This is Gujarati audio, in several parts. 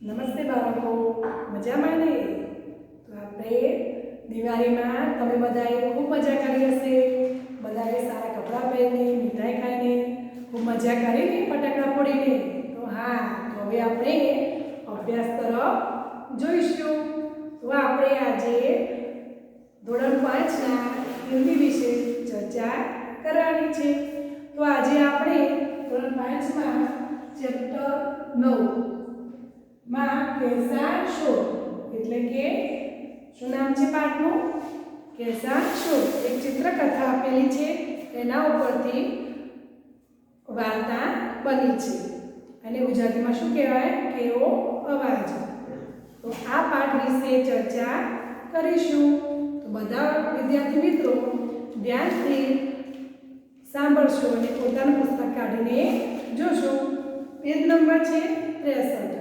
નમસ્તે બાળકો, મજામાં ને? તો આપણે દિવાળીમાં તમે બધાએ ખૂબ મજા કરી હશે. બધાએ સારા કપડાં પહેરીને, મીઠાઈ ખાઈને ખૂબ મજા કરીને, ફટાકડા ફોડીને. તો હા, તો હવે આપણે અભ્યાસ તરફ જોઈશું. તો આપણે આજે ધોરણ 5ના હિન્દી વિશે ચર્ચા કરવાની છે. તો આજે આપણે ધોરણ 5માં ચેપ્ટર 9 માં कैसा शोर એટલે કે શું નામ છે પાઠનું? कैसा शोर. એક ચિત્રકથા આપેલી છે, એના ઉપરથી વાર્તા બની છે અને ગુજરાતીમાં શું કહેવાય? કેવો અવાજ. તો આ પાઠ વિશે ચર્ચા કરીશું. તો બધા વિદ્યાર્થી મિત્રો ધ્યાનથી સાંભળશો અને પોતાનું પુસ્તક કાઢીને જોશો. પેજ નંબર છે 63.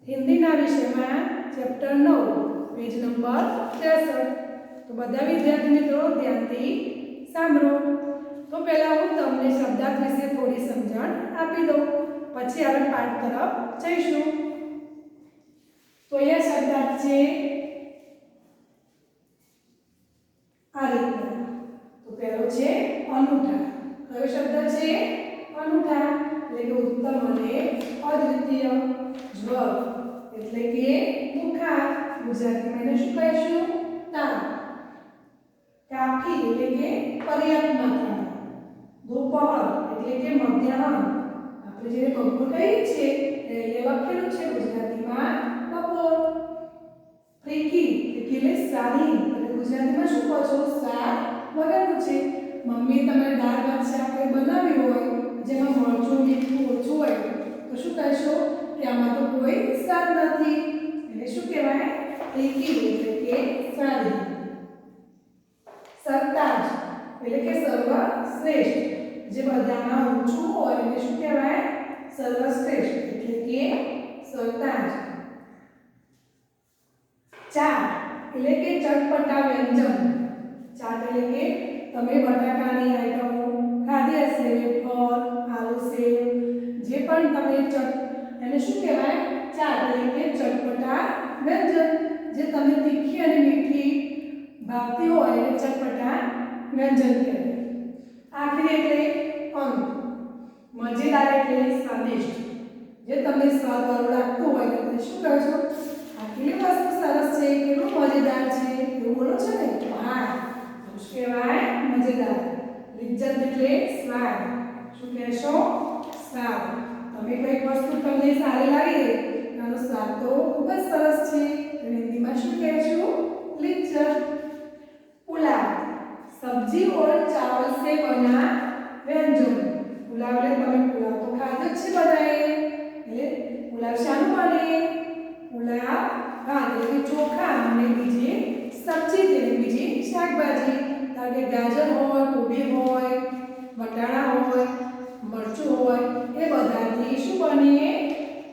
हिंदीना विषयમાં ચેપ્ટર 9 પેજ નંબર 63. તો બધા વિદ્યાર્થી મિત્રો ધ્યાનથી સાંભળો. તો પહેલા હું તમને શબ્દાર્થ વિશે થોડી સમજણ આપી દઉં, પછી આપણે પાઠ તરફ જઈશું. તો અહીંયા શબ્દાર્થ છે આ રીતના. તો પહેલો છે અનૂઠા. કયો શબ્દ છે? અનૂઠા. એટલે કે ઉત્તમ અને અદ્વિતીય. જ્વર એટલે કે બુખાર, ગુજરાતીમાં એને શું કહીશું? તાવ. કાફી એટલે કે પર્યાપ્ત માત્રામાં. दोपहर એટલે કે મધ્યાહન. આપણે જે બપોર કહીએ છીએ એ લખેલું છે ગુજરાતીમાં બપોર. ફીકી એટલે સારી, એટલે ગુજરાતીમાં શું કહો છો? સ્વાદ વગરનું છે. મમ્મી તમે દાળ ભાત શાક કંઈ બનાવી હોય જેમાં મરચું મીઠું ઓછું હોય તો શું કહેશો? કે આમાં તો કોઈ સ્વાદ નથી. એને શું કહેવાય? ફીકી એટલે કે સારી. સરતાજ એટલે કે સર્વશ્રેષ્ઠ. જે બધામાં ઊંચું હોય એને શું કહેવાય? સર્વશ્રેષ્ઠ એટલે કે સરતાજ. ચાટ એટલે કે ચટપટા વ્યંજન. ચાટ એટલે કે તમે બટાકાની આઈટમો ખાધી હશે, વેફર, આલુ સેવ, જે પણ તમે એને શું કહેવાય? ચાટ એટલે કે ચટપટા વ્યંજન. જે તમે તીખી અને મીઠી ભાવતી હોય એને ચટપટા વ્યંજન કહેવાય. આખરી એટલે અંત. મજેદાર એટલે સ્વાદિષ્ટ. જે તમને સ્વાદવાળું લાગતું હોય તો તમે શું કહો છો? આ કેવી વસ્તુ સરસ છે, કેટલું મજેદાર છે એવું બોલો છો ને? હા, શું કહેવાય? મજેદાર. લિજ્જત એટલે સ્વાદ. શું કહેશો? સ્વાદ. તમે કઈ વસ્તુ તમને સારી લાગી એનો સ્વાદ તો ખૂબ જ સરસ છે. હિન્દીમાં શું કહેશું? લિજ્જત. पुलाव सब्जी और चावल से बना व्यंजन. पुलाव એટલે તમે પુલાવ તો ખાધો જ છે બધાએ. એટલે પુલાવ શાનું બને? પુલાવ ભાત એટલે ચોખા અને બીજી સબ્જી એટલે બીજી શાકભાજી. ધારો કે ગાજર હોય, કોબી હોય, બટાણા હોય, મરચું હોય, એ બધાથી શું બને?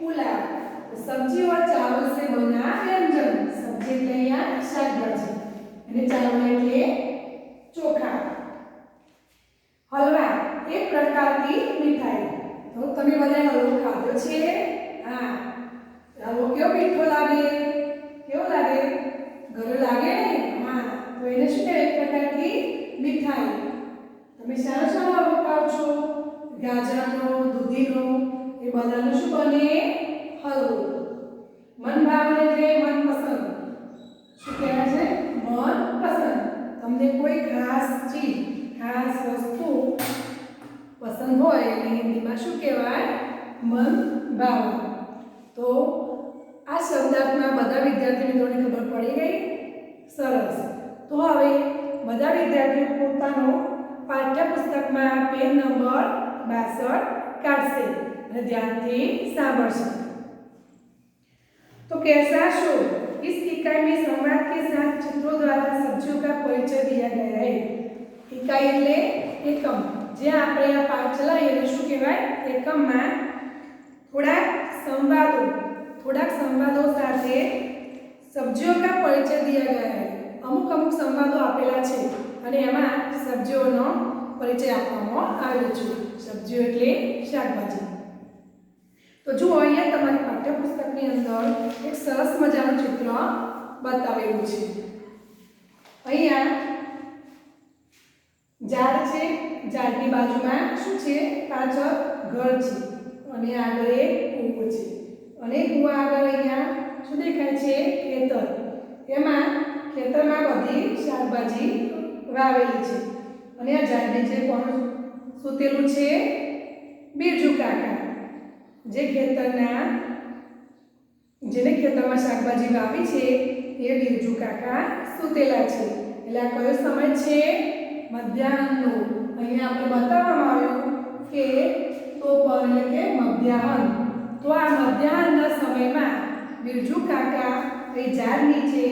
પુલાવ. सब्जी और चावल से बना व्यंजन. सब्जी એટલે અહીંયા શાકભાજી અને ચાવલ એટલે ચોખા. હલવા એક પ્રકારની મીઠાઈ. તો તમે બધાએ હલવો ખાધો છે? હા. હલવો કેવો મીઠો લાગે? કેવો લાગે? ગળ્યો લાગે ને? હા. તો એને શું કહેવાય? એક પ્રકારની મીઠાઈ. તમે શાનો શાનો હલવો ખાવ છો? ગાજરનો, દૂધીનો, એ બધાનો શું બને? હલવો. મન ભાવન એટલે મનપસંદ. શું કહેવાય છે? મનપસંદ. તમને કોઈ ખાસ ચીજ, ખાસ વસ્તુ પસંદ હોય એટલે હિન્દીમાં શું કહેવાય? મન ભાવન. તો આ શબ્દાર્થમાં બધા વિદ્યાર્થી મિત્રોને ખબર પડી ગઈ? સરસ. તો હવે બધા વિદ્યાર્થીઓ પોતાનો પાઠ્યપુસ્તકમાં પેજ નંબર 62 કાઢશે અને ધ્યાનથી સાંભળશે. तो कैसा शोर. इस इकाई में संवाद के साथ चित्रों द्वारा सब्जियों का परिचय दिया गया है. इकाई એટલે એકમ. જે આપણે આ પાઠ ચલાવીએ એને શું કહેવાય? એકમમાં થોડાક સંવાદો સાથે સબ્જીઓ કા પરિચય દિયા ગયા है. અમુક સંવાદો આપેલા છે અને એમાં સબ્જીઓનો પરિચય આપવામાં આવ્યો છે. સબ્જીઓ એટલે શાકભાજી. તો જુઓ અહીંયા તમારી પાસે પાઠ્યપુસ્તકની અંદર એક સરસ મજાનું ચિત્ર બતાવેલું છે। અહીંયા ઝાડ છે, ઝાડની બાજુમાં શું છે, પાછળ ઘર છે અને આગળ એક કૂવો છે અને કૂવા આગળ અહીંયા શું દેખાય છે, ખેતર। એમાં ખેતરમાં બધી શાકભાજી વાવેલી છે અને આ ઝાડ નીચે કોણ સૂતેલું છે, બિરજુ કાકા, જે જેને ખેતરમાં શાકભાજી વાવી છે એ બિરજુ કાકા સૂતેલા છે। એટલે આ કયો સમય છે, મધ્યાહનનો। અહીંયા આપણે બતાવવામાં આવ્યું કે બપોર એટલે કે મધ્યાહન। તો આ મધ્યાહનના સમયમાં બિરજુ કાકા એ ઝાડ નીચે,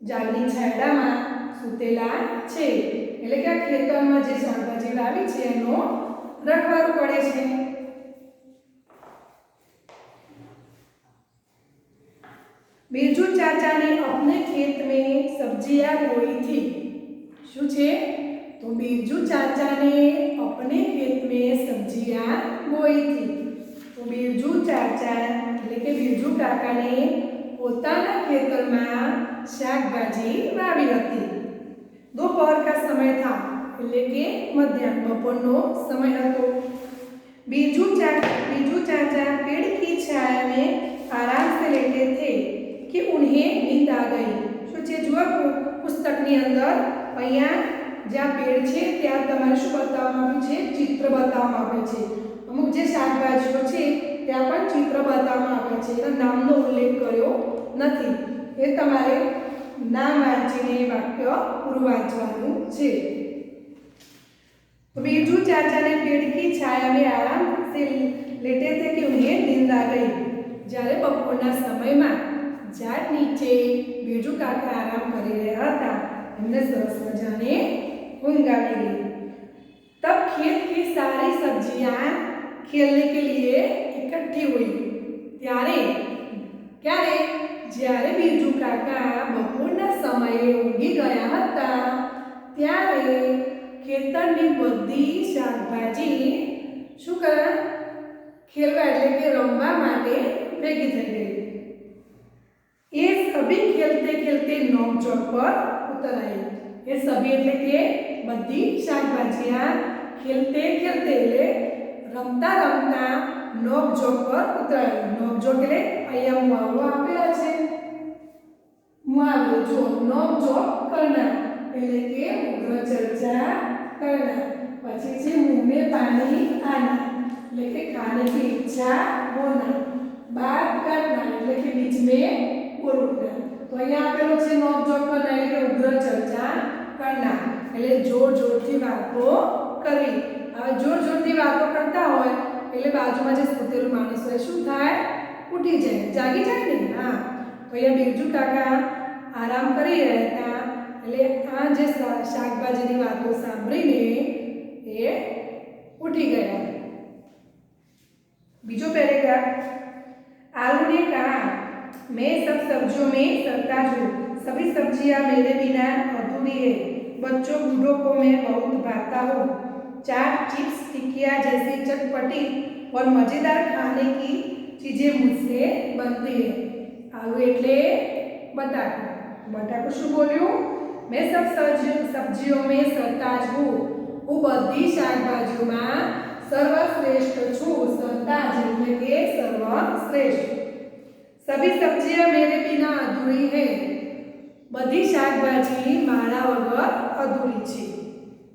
ઝાડની છાયડામાં સૂતેલા છે। એટલે કે આ ખેતરમાં જે શાકભાજી વાવી છે એનો રખવારો પડે છે। बिरजू चाचा ने अपने खेत में सब्जियां बोई थी। शू छे, तो बिरजू चाचा ने अपने खेत में सब्जियां बोई थी। तो बिरजू चाचा એટલે કે बिरजू काका ने પોતાના ખેતરમાં શાકભાજી વાવી હતી। दोपहर का समय था એટલે કે મધ્યાહન, બપોરનો સમય હતો। बिरजू चाचा पेड़ की छाया में आराम से लेटे थे कि उन्हें नींद आ गई। શું છે, જુઓ પુસ્તકની અંદર અહીંયા જ્યાં પેડ છે ત્યાં તમારે શું બતાવવામાં આવ્યું છે, ચિત્ર બતાવવામાં આવ્યું છે। અમુક જે શાકભાજીઓ છે ત્યાં પણ ચિત્ર બતાવવામાં આવ્યા છે, એના નામનો ઉલ્લેખ કર્યો નથી। એ તમારે નામ વાંચીને વાક્ય પૂરું વાંચવાનું છે। बिरजू चाचा ने पेड़ की छाया में आराम से लेटे थे कि उन्हें नींद आ गई। જ્યારે બપોરના સમયમાં ઝાડ નીચે बिरजू काका आराम કરી રહ્યા હતા, એમને સરસ મજાને ઊંઘ આવી ગઈ। तब खेत की सारी सब्जियां खेलने के लिए इकट्ठी हुई। જ્યારે बिरजू काका બપોરના સમયે ઊંઘી ગયા હતા ત્યારે ખેતરની બધી શાકભાજી શું કરે, ખેલવા એટલે કે રમવા માટે ભેગી થઈ ગઈ। ये सभी खेलते खेलते नोकझोंक पर उतर आई। ये सभी એટલે કે બધી શાકભાજીયા ખેલતે ખેલતે એટલે રમતા રમતા નોકઝોંક પર ઉતરાઈ। નોકઝોંક એટલે અહીંયા મુહાવરો આપેલા છે, મુહાવરો જો નોકઝોંક करना એટલે કે ઉગ્ર ચર્ચા करना। પછી છે मुंह में पानी आना એટલે કે खाने की इच्छा होना। बात करना એટલે કે बीच में बोलना। तो અહીંયા આપેલો છે નોકઝોંક करना એટલે કે ઉગ્ર ચર્ચા करना એટલે જોર જોરથી વાતો કરવી। હવે જોર જોરથી વાતો કરતા હોય એટલે બાજુમાં જે સૂતેલું માણસ હોય શું થાય, ઉઠી જાય, જાગી જાય ને। હા, તો અહીંયા बिरजू કાકા આરામ કરી રહ્યા હતા એટલે આ જે શાકભાજીની વાતો સાંભળીને એ ઉઠી ગયા। બીજો પેરેગ્રાફ, आलू ने कहा, मैं सब सब्जियों में सरताज हूँ, सभी सब्जियां मेरे बिना अधूरी है। बच्चों बूढ़ों को मैं बहुत भाता हूँ। चाट, चिप्स, टिकिया जैसी चटपटी और मजेदार खाने की चीजें मुझसे बनती है। आलू એટલે બટાકું। બટાકું શું બોલ્યું, मैं सब सब्जियों में सरताज हूँ, હું બધી શાકભાજીઓમાં सर्वश्रेष्ठ छू। सरताज એટલે કે सर्वश्रेष्ठ। सभी सब्जियां मेरे बिना अधूरी है, बधी शाकभाजी मारा वगर अधूरी छे।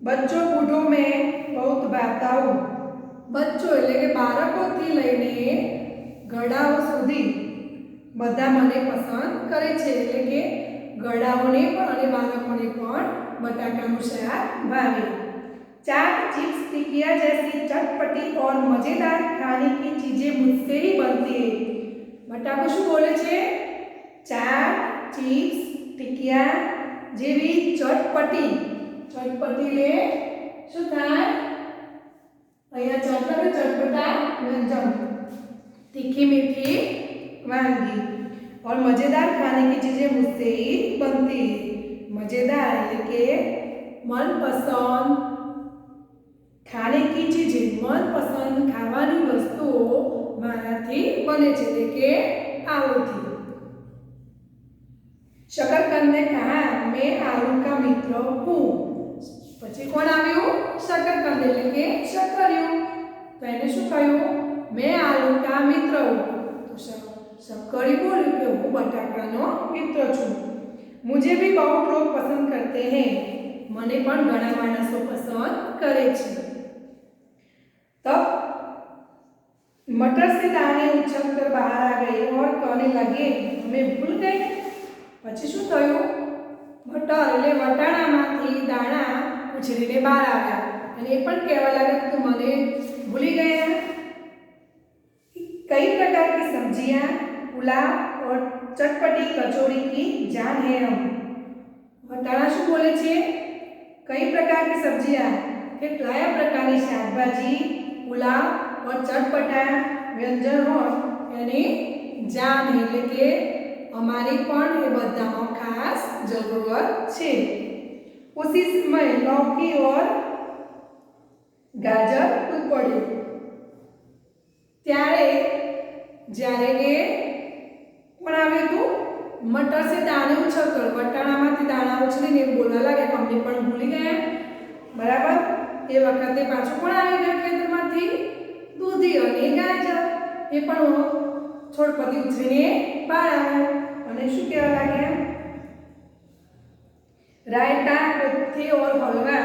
बच्चों बूढ़ों में बहुत भाता हूँ। बच्चों એટલે કે બાળકોથી લઈને ગળાઓ સુધી બધા મને પસંદ કરે છે। એટલે કે ગળાઓને પણ અને બાળકોને પણ બટાકાનું શાક ભાવે। चाट, चिप्स, टिकिया जैसी चटपटी और मजेदार खाने की चीजें मुझसे ही बनती है। બટાકું શું બોલે છે, ચાટ, ચિપ્સ, ટિકિયા જેવી ચટપટી, ચટપટી લે શું થાય, અહીંયા ચટપટ ચટપટા વ્યંજન, तीखी मीठी वांगी और मजेदार खाने की चीजें मुझसे ही बनती है। मजेदार એટલે કે मनपसंद खाने की चीजें, मनपसंद खावानी वस्तुओं माराथी बने छे। એટલે કે आलू थी। शकरकंद ने कहा मैं आलू का मित्र हूँ। પછી કોણ આવ્યું? शकरकंद એટલે કે શક્કરિયું। તો એને શું કહ્યું? मैं आलू का मित्र हूँ। तो शक्करिયું बोल्યું કે હું બટાકાનો મિત્ર છું। मुझे भी बहुत लोग पसंद करते हैं। મને પણ ઘણા માણસો પસંદ કરે છે। तब मटर से दाने उछलकर बाहर आ गए और कहने लगे हमें भूल गए। પછી શું થયું? મટર એટલે વટાણામાંથી દાણા ઉછળીને બહાર આવ્યા અને એ પણ કહેવા લાગ્યા કે મને ભૂલી ગયા। कई प्रकार की सब्जियां, पुलाव और चटपटी कचौड़ी की जान है हम। વટાણા શું બોલે છે? कई प्रकार की सब्जियां કેટલાય પ્રકારની શાકભાજી, પુલાવ और चटपटा व्यंजन હોય એની જાન એટલે કે અમારી પણ એ બધામાં ખાસ જરૂરત છે। उसी समय लौकी और गाजर टूट पड़े। ત્યારે જ્યારે એ કોણ આવ્યું હતું? મટર से दाने उछलकर વટાણામાંથી દાણા ઉછળીને બોલવા લાગ્યા કે અમને પણ ભૂલી ગયા। બરાબર। એ વખતે પાછું કોણ આવી ગયું ખેતરમાંથી? દૂધી અને ગાજર। એ પણ છોડપતિ ઉછળીને બહાર આવ્યા અને શું કહેવા લાગ્યા? रायता, कोफ्ते और हलवा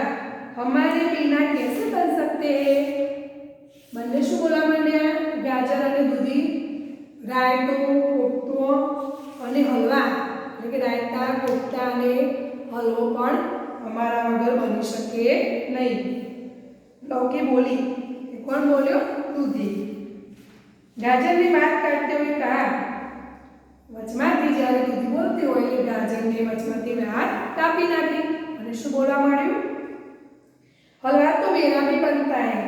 हमारे बिना कैसे बन सकते हैं। બંને શું બોલવા માંડ્યા? ગાજર અને દૂધી, રાયતો, કોફતો અને હલવા એટલે કે રાયતા, કોફતા અને હલવો પણ અમારા વગર બની શકે નહીં। लौकी बोली। कौन बोल्यो? दूधी। गाजर ने बात करते हुए कहा वचमाती જ્યારે દૂધી બોલતી હોય એટલે ગાજરને વચમાંથી વાત કાપી નાખી અને શું બોલવા માંડ્યું? हलवा तो मेरा भी बनता है,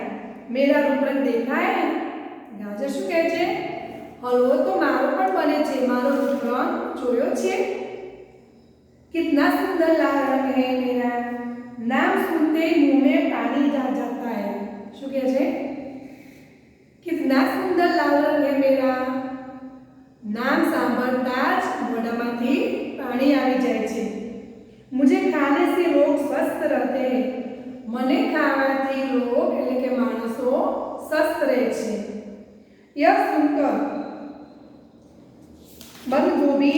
मेरा रूप रंग देखा है। गाजर શું કહે છે? હલવો તો મારો પણ બને છે, મારો રૂપ રંગ જોયો છે। कितना सुंदर लाल रंग है मेरा, नाम सुनते ही मुंह में पानी आ जाता है। શું કહે છે? कितना सुंदर लाल रंग है मेरा, नाम सांभळता ज मोढामांथी पाणी आवी जाय छे। मुझे खाने से लोग स्वस्थ रहते हैं। मने खावाथी लोग એટલે કે માણસો સ્વસ્થ રહે છે। यह सुनकर बंद गोभी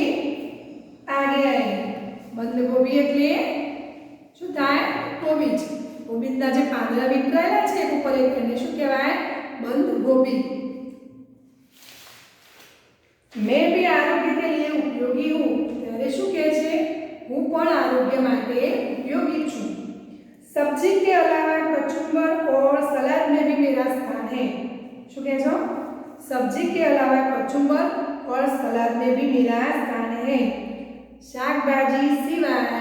आगे आए। बंद गोभी એટલે શું થાય? કોબીજ। કોબીજના જે પાંદડા વિખરાયેલા છે ઉપર એને શું કહેવાય? बंद गोभी। मैं भी आरोग्य के लिए उपयोगी हूँ। ત્યારે શું કહે છે? હું પણ આરોગ્ય માટે ઉપયોગી છું। सब्जी के अलावा कचुम्बर और सलाद में भी मेरा स्थान है। શું કહે છો? सब्जी के अलावा कचुम्बर और सलाद में भी मेरा स्थान है। શાકભાજી સિવાય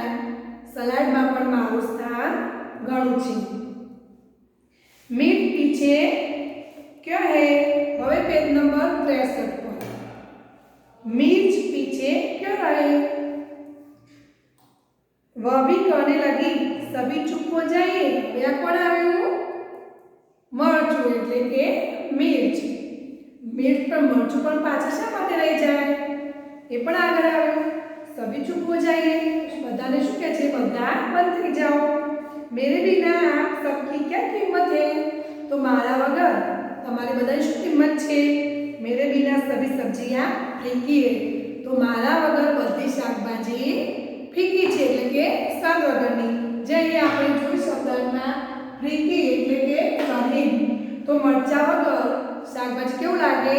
સલાડમાં પણ મારું સ્થાન ઘણું છે। मीट पीछे क्या है? હવે પેજ નંબર 63 પર। मिर्च पीछे क्यों रहे? वह भी कहने लगी सभी चुप हो जाइए। या कौन આવ્યું? મરચું એટલે કે મિર્ચ। મિર્ચ પર મરચું પણ પાછા શા માટે રહી જાય? એ પણ આગળ આવ્યું। सभी चुप हो जाइए। બધાને શું કહે છે? બધા બંધ થઈ જાઓ। मेरे बिना आप सबकी क्या कीमत है? तो મારા વગર તમારી બધાની શું કિંમત છે? मेरे बिना सभी सब्जियां फीकी है। तो मारा वगर बधी शाकभाजी फीकी छे એટલે કે સ્વાદ વગરની। જે અહીંયા આપણે જોઈ શબ્દમાં ફીકી એટલે કે સ્વાદહીન। તો મરચા વગર શાકભાજી કેવું લાગે?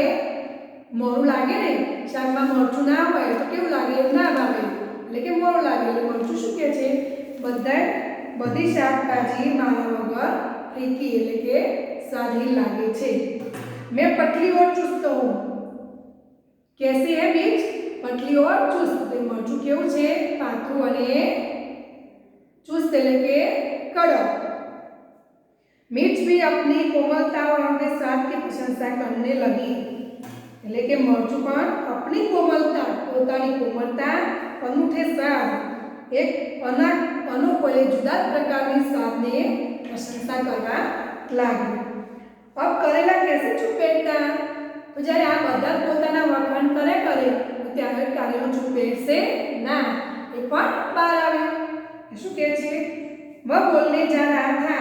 મોરું લાગે ને? શાકમાં મરચું ના હોય તો કેવું લાગે? ના ભાવે એટલે કે મોરું લાગે। એટલે મરચું શું કહે છે? બધી શાકભાજી મારા વગર ફીકી એટલે કે સ્વાદહીન લાગે છે। मैं पतली और चुस्त हूँ। कैसी है मिर्च? पतली और चुस्त। मरचू केवू छे? पातळू अने चुस्त એટલે કે કડક। मिर्च भी अपनी कोमलता और अपने स्वाद की प्रशंसा करने लगी। એટલે કે મરચું પણ अपनी कोमलता પોતાની કોમળતા અનૂઠે સ્વાદ એક અનોખો જુદા પ્રકારની સ્વાદને પ્રશંસા કરવા લાગી। अब करेला कैसे चुप बैठता? तो જ્યારે આ બધા પોતાના વખાણ कारेलू चुप्पे से ना ये पण बाहर આવ્યું શું કહે છે वह बोलने जा रहा था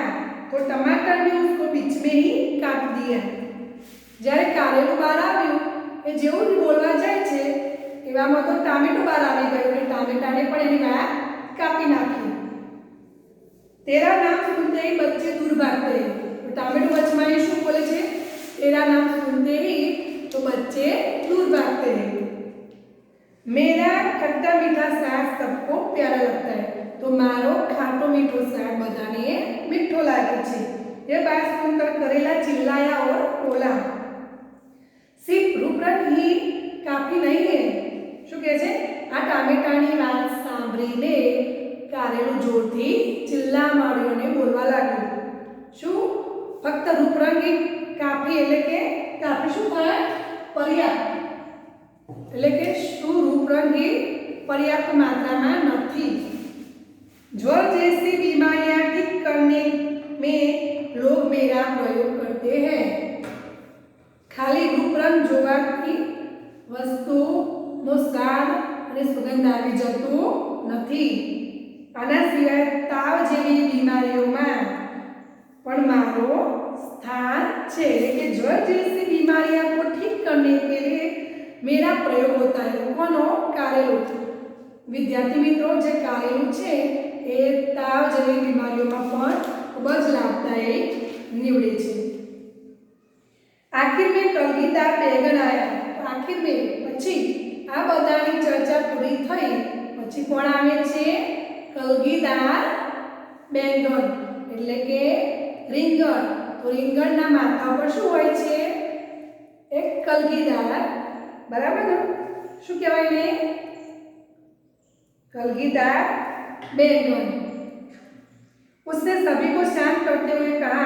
तो टमाटर ने उसको बीच में ही काट दिया જ્યારે કારેલું બહાર આવ્યું એ જેવું બોલવા જાય છે એવામાં તો ટામેટું બહાર આવી ગયું એટલે ટામેટાને પણ એની વાત કાપી નાખી तेरा नाम सुनते ही बच्चे दूर भागते हैं तो टामेटो बच्चा ये શું બોલે છે तेरा नाम सुनते ही तो बच्चे दूर भागते हैं मेरा खट्टा मीठा साग सबको प्यारा लगता है तो मारो खाटो मीठो साग बधाने मीठो लागे छे ये बात सुनकर करेला चिल्लाया और बोला सिर्फ रूपरंग ही काफी नहीं है શું કહે છે આ ટામેટાની વાત સાંભળીને કારેલું જોરથી ચિલ્લા માર્યોને બોલવા લાગ્યું શું ફક્ત રૂપરંગી કાફી એટલે કે કાફી શું થાય પર્યાપ્ત એટલે કે શું રૂપરંગી पर्याप्त मात्रा में नहीं ज्वर जैसी बीमारियां ठीक करने में लोग मेरा प्रयोग करते हैं खाली रूपरंग જોવાથી વસ્તુનો સ્વાદ અને સુગંધ આવી જતો નથી આના સિવાય તાવ જેવી બીમારીઓમાં પણ મારો स्थान છે એટલે કે જ્વર जैसी बीमारियां को ठीक करने के लिए मेरा प्रयोग होता है કોનો કારેલો विद्यार्थी मित्रों जे कारेलू छे ए ताव जेवी बीमारीओमां पण खूब ज लाभदायी निवडे छे आखिर में कलगीदार बैगन आया आखिर में पछी आ बधानी चर्चा पूरी थई पछी कोण आवे छे कलगीदार बैंगन એટલે કે રીંગણ तो રીંગણના માથા પર શું હોય છે એક કલગીદાર બરાબર ને શું કહેવાય ને कलगीदार बैंगन उसने सभी को शांत करते हुए कहा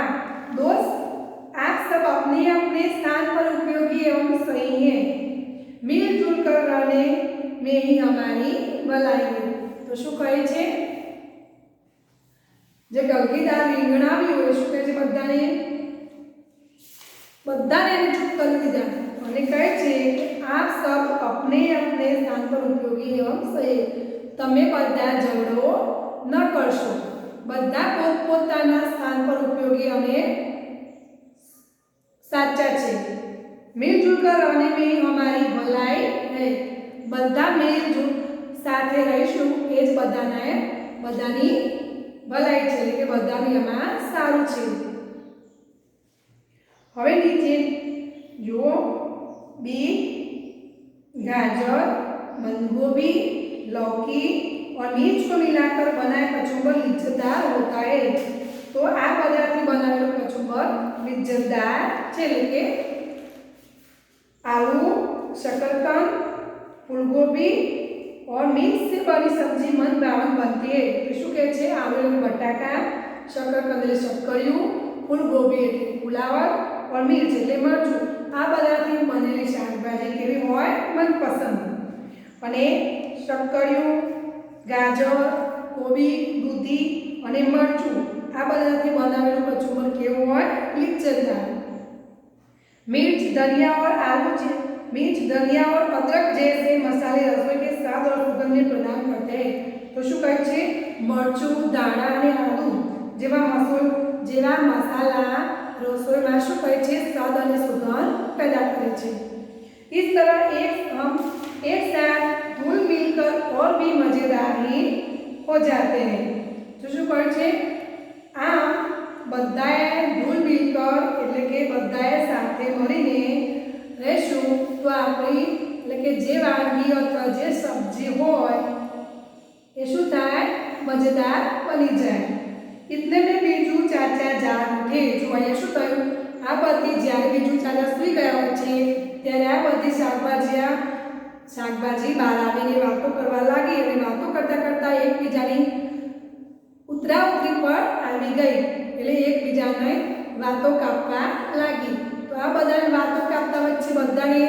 दोस्त आप सब अपने अपने स्थान पर उपयोगी एवं सही हैं मिलजुल कर रहने में ही हमारी भलाई है तो शू कहे छे जे कलगीदार રીંગણ આવ્યું હોય શું કહે છે બધાને ચૂપ કરી દીધા અને કહે છે કે આપ સબ अपने अपने स्थान पर उपयोगी एवं सही તમે બધા ઝઘડો ન કરશો બધા પોતપોતાના સ્થાન પર ઉપયોગી અને સાચા છે मिलजुल कर रहने में हमारी भलाई है બધા मिलजुल સાથે રહીશું એ જ બધાની ભલાઈ છે એટલે કે બધાની એમાં સારું છે હવે નીચે જુઓ બીટ ગાજર बंदगोभी लौकी और मिर्च को मिलाकर बनाया कचुंबर लिज्जतदार होता है तो आ पदार्थ बनावेलो कचुंबर लिज्जतदार छे એટલે आलू शकरकंद फूलगोभी और मिर्च से बनी सब्जी मन भावन बनती है तो शू कहे छे आलू એટલે बटाका शकरकंद એટલે शक्करिયું फूलगोभी એટલે ફુલાવર और मिर्च એટલે મરચું आ पदार्थથી बनेली શાકભાજી કેવી હોય મનપસંદ અને शक्करिયું गाजर कोबी दूधी અને મરચું આ બધાથી બનાવેલું કચુંબર કેવું હોય લીચેદાર मिर्च धनिया और मिर्च धनिया और अदरक जैसे मसाले रसोई के स्वाद और सुगंध प्रदान करते हैं तो शू कहे छे मरचू दाणा અને આદુ જેવા મસાલા રસોઈમાં શું કરે છે સ્વાદ અને સુગંધ પેદા કરે છે इस तरह एक साथ धूल मिलकर और भी मजेदार ही हो जाते हैं तो शू करे छे आम बधाए धूल मिलकर એટલે કે બધાએ સાથે મળીને રહેશું તો આપણી એટલે કે જે વાનગી અથવા જે સબ્જી હોય એ શું થાય મજેદાર બની જાય इतने में बीजू चाचा जाग उठे जो અહીંયા શું થયું આ બધી જ્યારે બીજુ ચાચા સૂઈ ગયા હોય છે ત્યારે આ બધી શાકભાજી બહાર આવીને વાતો કરવા લાગી અને વાતો કરતા કરતા એકબીજાની ઉતરા ઉતરી પર આવી ગઈ એટલે એકબીજાને વાતો કાપવા લાગી તો આ બધાની વાતો કાપતા વચ્ચે બધાને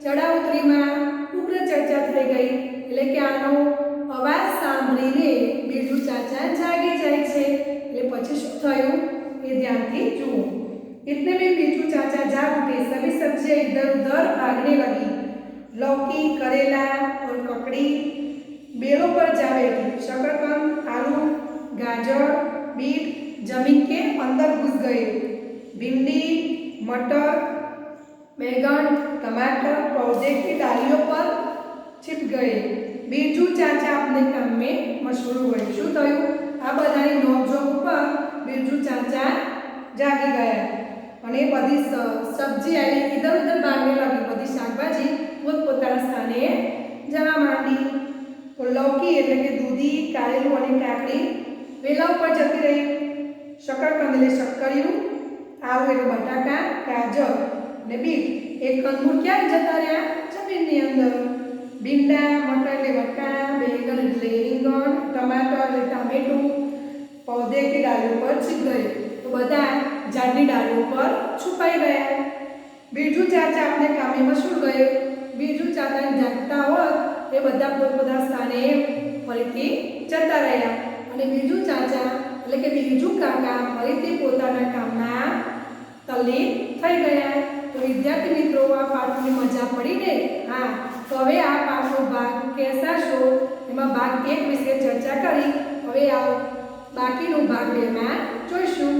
ચડા ઉતરીમાં ઉગ્ર ચર્ચા થઈ ગઈ એટલે કે આનો અવાજ સાંભળીને બીજુ ચાચા જાગી જાય છે એટલે પછી શું થયું એ ધ્યાનથી જુઓ इतने में बीजू चाचा जाग उठे सभी सब्जियां इधर उधर भागने लगी लौकी करेला और કકડી, બેડો પર જા બેઠી, शकरकंद, आलू, गाजर, बीट जमीन के अंदर घुस गए, भिंडी, मटर, बैगन, टमाटर पौधे की डालियों पर छिप गए। बिरजू चाचा अपने काम में मशहूर हुए। शू थयुं? आ बधानी नोकझोक पर बिरजू चाचा जागी गया અને બધી સબ્જી આવી ઇધર ઉધર ભાગને લાગી, બધી શાકભાજી પોતપોતાના સ્થાને જવા માંડી। તો લૌકી એટલે કે દૂધી, કારેલું અને કાકડી વેલા ઉપર જતી રહી। शकरकंद એટલે શક્કરિયું, આલુ એટલે બટાકા, ગાજર અને બીટ એ કંદમૂળ ક્યાં જતા રહ્યા? જમીનની અંદર। ભીંડા, મટર એટલે વટાણા, બેંગન એટલે રીંગણ, ટમાટર એટલે ટામેટું पौधे की डालियों पर छिप गए। तो बधा झाड़नी डालियों पर छुपाई गया। बिरजू चाचा अपने काम में मशहूर गए। बिरजू चाचा जागता होत ए बधा पोतपोताना स्थाने फरीथी जता रह्या અને बिरजू चाचा એટલે કે बिरजू काका फरीथी પોતાના કામમાં તલ્લીન થઈ ગયા। તો વિદ્યાર્થી મિત્રો આ પાઠની મજા પડી ને? હા, તો હવે આ પાઠનો ભાગ કેસા શો એમાં ભાગ 1 વિશે ચર્ચા કરી। હવે આવો બાકીનો ભાગ 2 માં જોઈશું।